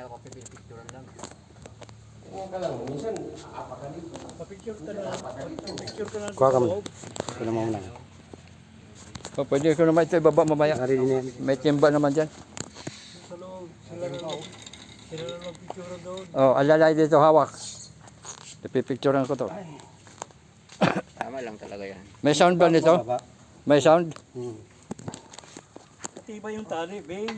ako pipicturean lang. Huwag ka lang, minsan apa ka dito. Papicture ka na. Papicture ka na. Kuha kami. Ito na muna. Oh, pwede ko naman ito ibaba mamaya. Ari din yan. May timba naman dyan. Sa loob. Sila na magpicture doon. Oh, alalay dito hawak. Ipipicturean ko to. Tama lang talaga yan. May sound ba nito? Baba. May sound? Tiba yung tali, Ben.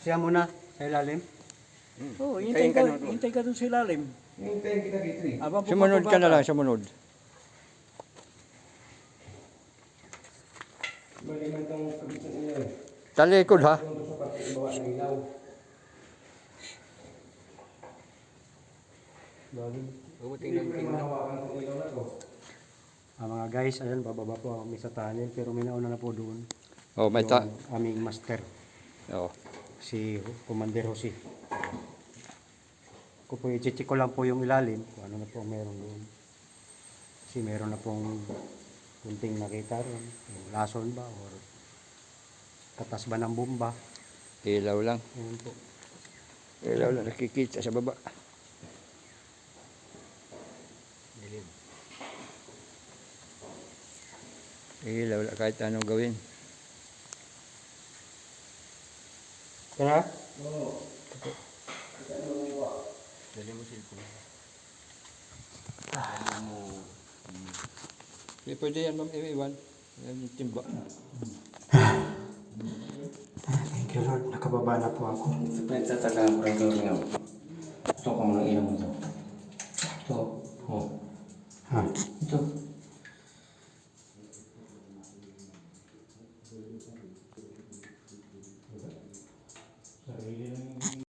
Siya muna sa ilalim. Oo, hintay ka doon sa ilalim. Hintayin kita dito eh. Abang Sumunod ka na lang, sumunod. Balikan kang kabitan nila eh. Talikod ha? Kung sa pati ibawa ng ilaw. Hindi ko mahawakan ng ilaw na to. Mga guys, ayan, bababa po kami sa tunnel pero may nauna na po doon. Oh, may Yung aming master, Oh. si Commander Jose. Ko po i-check ko lang po yung ilalim kung ano na po meron doon. Kasi meron na pong kunting nakita ron. Yung lason ba or katas ba ng bomba. Ilaw lang. Ayan po. Ilaw lang nakikita sa baba. Ilaw lang kahit anong gawin. Kaya? Dali mo cellphone. Hindi pwede yan, ma'am, iwan. Yan yung timba. Thank you Lord, nakababa na po ako. Sa pinagtataka ko rin ito nga. Gusto ko muna ilaw mo ito. Ito. Oh. Ha? Ito. Sarili lang